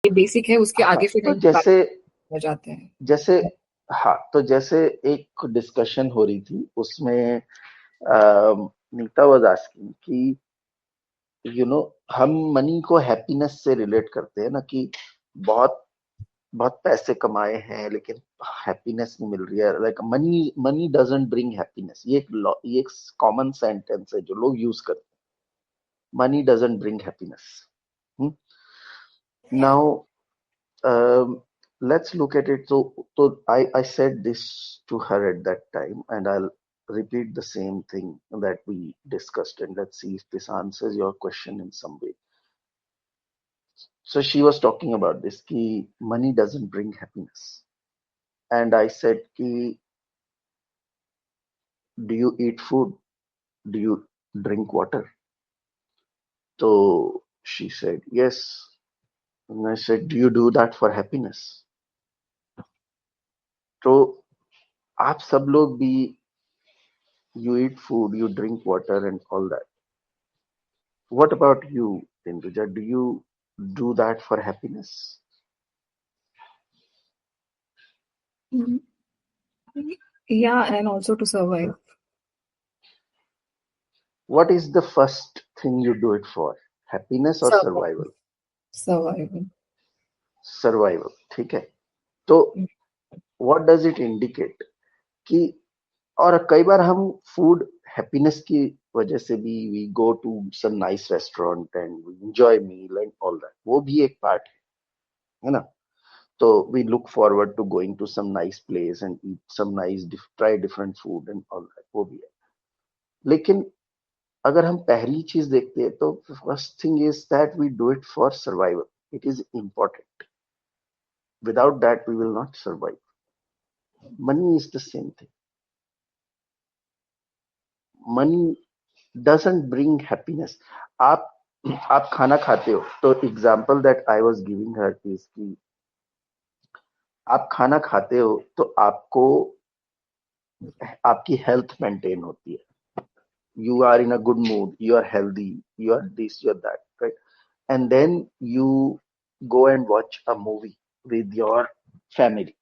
ये बेसिक है, उसके हाँ आगे फिर तो हम जैसे हो जाते हैं। जैसे हाँ तो जैसे एक डिस्कशन हो रही थी उसमें नीता वाज आस्किंग कि हम मनी को हैप्पीनेस से रिलेट करते हैं ना, कि बहुत बहुत पैसे कमाए हैं लेकिन हैप्पीनेस नहीं मिल रही है, like money money doesn't bring happiness. ये एक कॉमन सेंटेंस है जो लोग यूज करते हैं, money doesn't bring happiness. Now let's look at it. So I said this to her at that time, and I'll repeat the same thing that we discussed, and let's see if this answers your question in some way. So she was talking about this, ki money doesn't bring happiness, and I said, ki do you eat food? Do you drink water? So she said yes, and I said, do you do that for happiness? तो आप सब लोग भी, you eat food, you drink water, and all that. What about you, Tinduja? Do you do that for happiness? Mhm. Yeah, and also to survive. What is the first thing you do it for? Happiness or Survival. survival? Survival. Survival. ठीक है. तो what does it indicate? कि और कई बार हम food happiness की वजह से भी we go to some nice restaurant and we enjoy meal and all that. वो भी एक पार्ट है ना. तो we look forward to going to some nice place and eat some nice try different food and all that. वो भी है. लेकिन अगर हम पहली चीज देखते हैं तो first thing is that we do it for survival. It is important. Without that we will not survive. Money is the same thing. Money doesn't bring happiness. आप आप खाना खाते हो तो example that I was giving her is कि आप खाना खाते हो तो आपको आपकी हेल्थ मेंटेन होती है. You are in a good mood, you are healthy, you are this, you are that, right? And then you go and watch a movie with your family.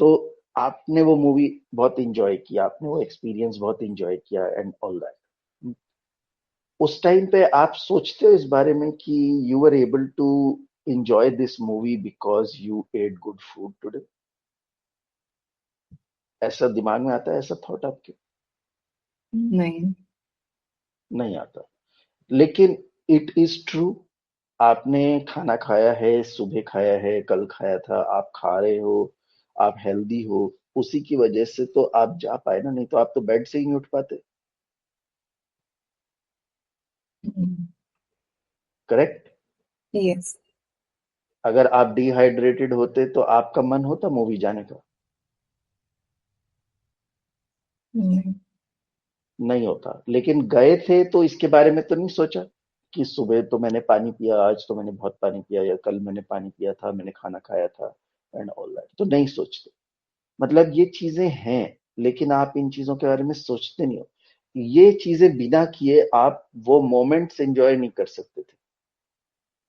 तो आपने वो मूवी बहुत इंजॉय किया, आपने वो experience बहुत इंजॉय किया and all that. उस टाइम पे आप सोचते हो इस बारे में कि you are able to enjoy this movie because you ate good food today? ऐसा दिमाग में आता है, ऐसा थॉट आपके? नहीं. नहीं आता. लेकिन इट इज ट्रू. आपने खाना खाया है, सुबह खाया है, कल खाया था, आप खा रहे हो, आप हेल्दी हो, उसी की वजह से तो आप जा पाए ना. नहीं तो आप तो बेड से ही नहीं उठ पाते. करेक्ट. यस. अगर आप डिहाइड्रेटेड होते तो आपका मन होता मूवी जाने का? नहीं. नहीं होता. लेकिन गए थे तो इसके बारे में तो नहीं सोचा कि सुबह तो मैंने पानी पिया, आज तो मैंने बहुत पानी पिया, या कल मैंने पानी पिया था, मैंने खाना खाया था एंड ऑल दैट. तो नहीं सोचते. मतलब ये चीजें हैं, लेकिन आप इन चीजों के बारे में सोचते नहीं हो. ये चीजें बिना किए आप वो मोमेंट्स एंजॉय नहीं कर सकते थे.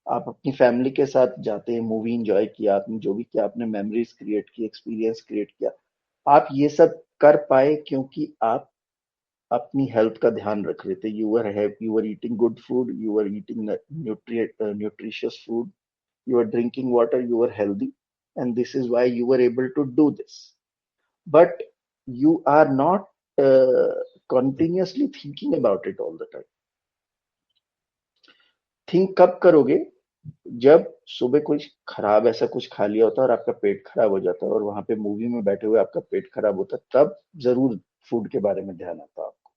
आप अपनी फैमिली के साथ जाते हैं, मूवी एंजॉय किया, आपने जो भी किया, आपने मेमोरीज क्रिएट की, एक्सपीरियंस क्रिएट किया. आप ये सब कर पाए क्योंकि आप अपनी हेल्थ का ध्यान रख रहे थे. You are eating good food, you are eating nutritious food, you are drinking water, you are healthy, and this is why you were able to do this. But you are not continuously thinking about it all the time. Think कब करोगे? जब सुबह कुछ खराब ऐसा कुछ खा लिया होता है और आपका पेट खराब हो जाता है, और वहां पे मूवी में बैठे हुए आपका पेट खराब होता है, तब जरूर फूड के बारे में ध्यान आता है आपको.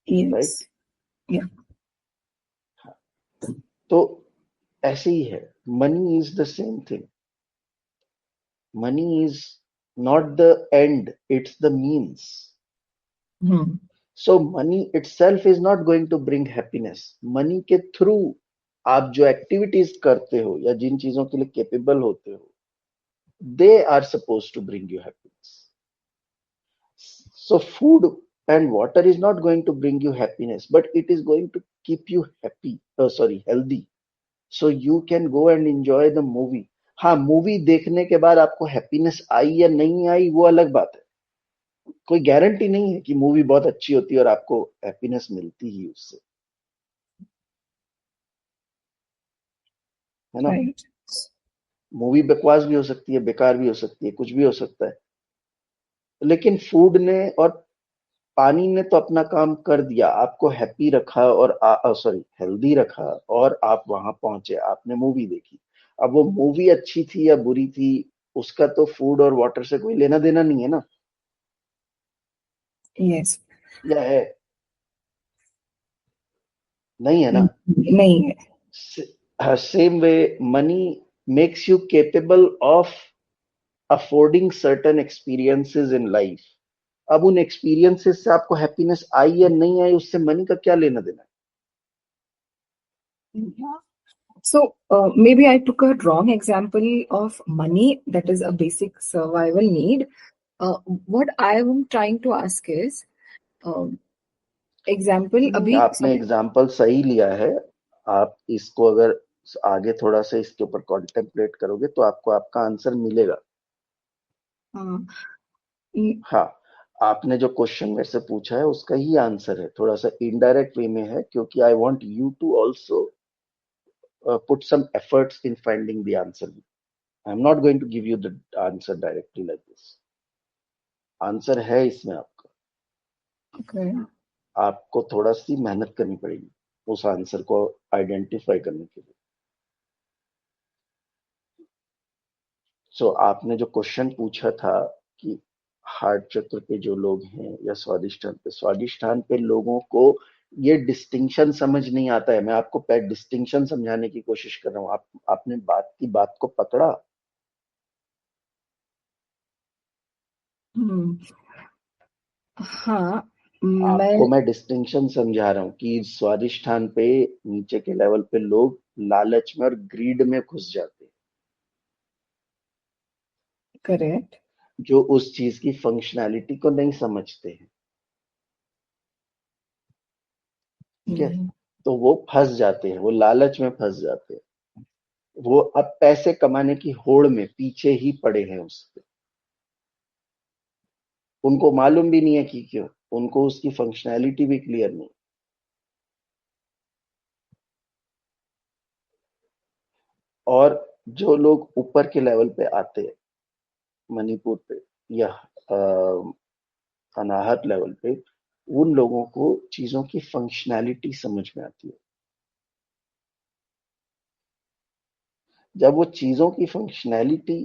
यस. राइट. या. तो ऐसे ही है. Money is the same thing. Money is not the end, it's the means. So money itself is not going to bring happiness. Money के थ्रू आप जो एक्टिविटीज करते हो या जिन चीजों के लिए कैपेबल होते हो, they are supposed to bring you happiness. So food and water is not going to bring you happiness, but it is going to keep you happy, sorry, healthy, so you can go and enjoy the movie. हाँ, movie देखने के बाद आपको happiness I या नहीं आई वो अलग बात है। कोई गारंटी नहीं है कि मूवी बहुत अच्छी होती है और आपको हैप्पीनेस मिलती ही उससे, है ना? right. मूवी बकवास भी हो सकती है, बेकार भी हो सकती है, कुछ भी हो सकता है, लेकिन फूड ने और पानी ने तो अपना काम कर दिया, आपको हैप्पी रखा और सॉरी हेल्दी रखा, और आप वहां पहुंचे, आपने मूवी देखी। अब वो मूवी अच्छी थी या बुरी थी, उसका तो फूड और वाटर से कोई लेना देना नहीं है ना, Yes. या है? नहीं है ना? नहीं है। Same way money makes you capable of affording certain experiences in life. अब उन एक्सपीरियंसेस से आपको हैप्पीनेस आई या नहीं आई, उससे मनी का क्या लेना देना Yeah. So maybe I took a wrong example of money, that is a basic survival need. What I am trying to ask is, example, है? नहीं, अभी आपने एग्जाम्पल सही लिया है। आप इसको अगर आगे थोड़ा सा इसके ऊपर कॉन्टेम्पलेट करोगे तो आपको आपका आंसर मिलेगा। हाँ, ये- हाँ, आपने जो क्वेश्चन मेरे से पूछा है उसका ही आंसर है, थोड़ा सा इनडायरेक्ट वे में है, क्योंकि I want you to also put some efforts in finding the answer. I'm not going to give you the answer directly like this. Answer है इसमें आपका, okay. आपको थोड़ा सी मेहनत करनी पड़ेगी उस आंसर को आइडेंटिफाई करने के लिए। सो आपने जो क्वेश्चन पूछा था कि हार्ट चक्र पे जो लोग हैं या स्वादिष्ठान पे लोगों को ये डिस्टिंक्शन समझ नहीं आता है। मैं आपको डिस्टिंक्शन समझाने की कोशिश कर रहा हूँ, आपने बात को पकड़ा। हम्म, हाँ, मैं आपको मैं डिस्टिंक्शन समझा रहा हूँ कि स्वादिष्ठान पे नीचे के लेवल पे लोग लालच में और ग्रीड में घुस जाते हैं, करेक्ट। जो उस चीज की फंक्शनैलिटी को नहीं समझते हैं। ठीक है, तो वो फंस जाते हैं, वो लालच में फंस जाते हैं, वो अब पैसे कमाने की होड़ में पीछे ही पड़े हैं उसके। उनको मालूम भी नहीं है कि क्यों, उनको उसकी फंक्शनैलिटी भी क्लियर नहीं। और जो लोग ऊपर के लेवल पे आते हैं, मणिपुर पे या अनाहत लेवल पे, उन लोगों को चीजों की फंक्शनैलिटी समझ में आती है। जब वो चीजों की फंक्शनैलिटी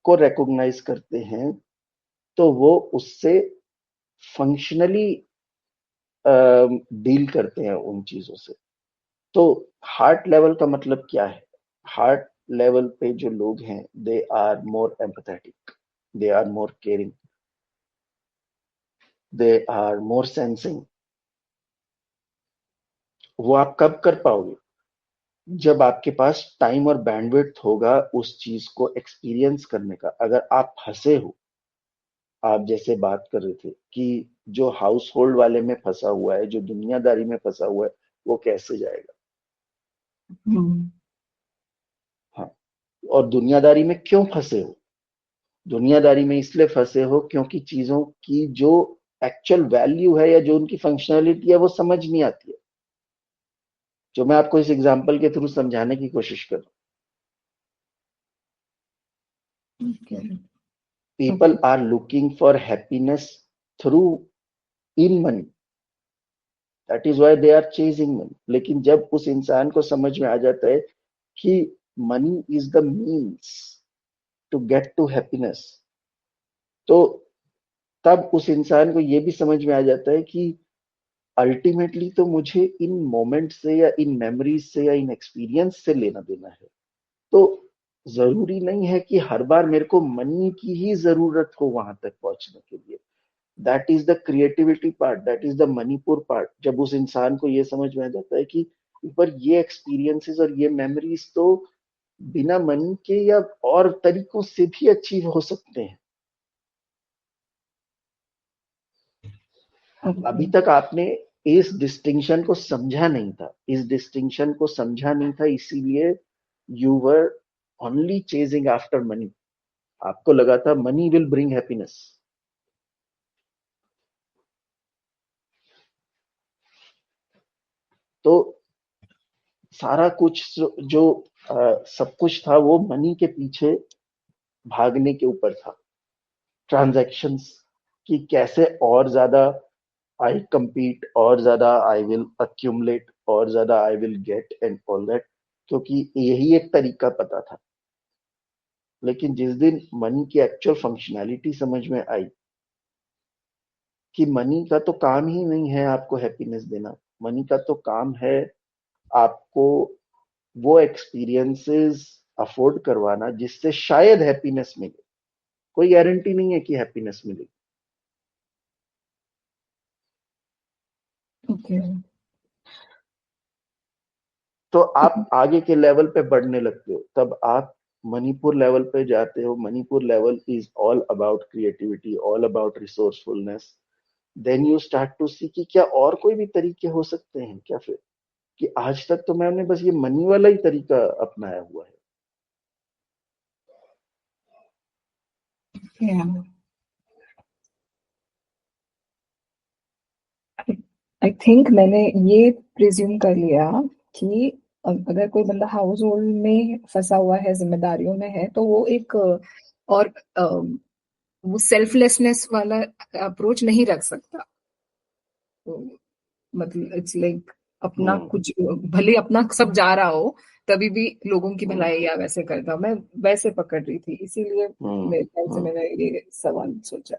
को रिकॉग्नाइज करते हैं तो वो उससे फंक्शनली डील करते हैं उन चीजों से। तो हार्ट लेवल का मतलब क्या है? हार्ट लेवल पे जो लोग हैं, they are more empathetic, they are more caring, they are more sensing. वो आप कब कर पाओगे? जब आपके पास टाइम और बैंडविड्थ होगा उस चीज को एक्सपीरियंस करने का। अगर आप फंसे हो, आप जैसे बात कर रहे थे कि जो हाउस होल्ड वाले में फंसा हुआ है, जो दुनियादारी में फंसा हुआ है, वो कैसे जाएगा? हाँ, और दुनियादारी में क्यों फंसे हो? दुनियादारी में इसलिए फंसे हो क्योंकि चीजों की जो एक्चुअल वैल्यू है या जो उनकी फंक्शनैलिटी है वो समझ नहीं आती है, जो मैं आपको इस एग्जांपल के थ्रू समझाने की कोशिश कर रहा हूँ। Okay. People are looking for happiness through in money, that is why they are chasing money. लेकिन जब उस इंसान को समझ में आ जाता है कि money is the means to get to happiness, तो तब उस इंसान को यह भी समझ में आ जाता है कि अल्टीमेटली तो मुझे इन मोमेंट से या इन मेमोरीज से या इन एक्सपीरियंस से लेना देना है। तो जरूरी नहीं है कि हर बार मेरे को मनी की ही जरूरत हो वहां तक पहुंचने के लिए। That is the creativity part, that is the Manipur part. जब उस इंसान को ये समझ में आ जाता है कि ऊपर ये एक्सपीरियंसेस और ये मेमोरीज तो बिना मनी के या और तरीकों से भी अचीव हो सकते हैं। ओके। अभी तक आपने इस डिस्टिंक्शन को समझा नहीं था, इस डिस्टिंक्शन को समझा नहीं था, इसीलिए you were only chasing after money. आपको लगा था मनी विल ब्रिंग हैप्पीनेस। तो सारा कुछ जो सब कुछ था वो मनी के पीछे भागने के ऊपर था। ट्रांजैक्शंस कि कैसे और ज्यादा आई compete, और ज्यादा आई विल accumulate, और ज्यादा I will get and all that, क्योंकि यही एक तरीका पता था। लेकिन जिस दिन मनी की एक्चुअल फंक्शनैलिटी समझ में आई कि मनी का तो काम ही नहीं है आपको हैप्पीनेस देना, मनी का तो काम है आपको वो एक्सपीरियंसेस अफोर्ड करवाना जिससे शायद हैप्पीनेस मिले। कोई गारंटी नहीं है कि हैप्पीनेस मिलेगी। ओके। तो आप आगे के लेवल पे बढ़ने लगते हो, तब आप मणिपुर लेवल पे जाते हो। Manipur level is all about creativity, all about resourcefulness. Then you start to see कि क्या और कोई भी तरीके हो सकते हैं क्या, फिर कि आज तक तो मैंने बस ये मनी वाला ही तरीका अपनाया हुआ है। आई थिंक मैंने ये प्रिज्यूम कर लिया कि अगर कोई बंदा हाउस होल्ड में फंसा हुआ है, जिम्मेदारियों में है, तो वो एक और वो सेल्फलेसनेस वाला अप्रोच नहीं रख सकता। तो मतलब इट्स लाइक अपना हम्म। कुछ, भले अपना सब जा रहा हो, तभी भी लोगों की हम्म। भलाई या वैसे करता। मैं वैसे पकड़ रही थी, इसीलिए हम्म। मेरे ख्याल से हम्म। मैंने ये सवाल सोचा।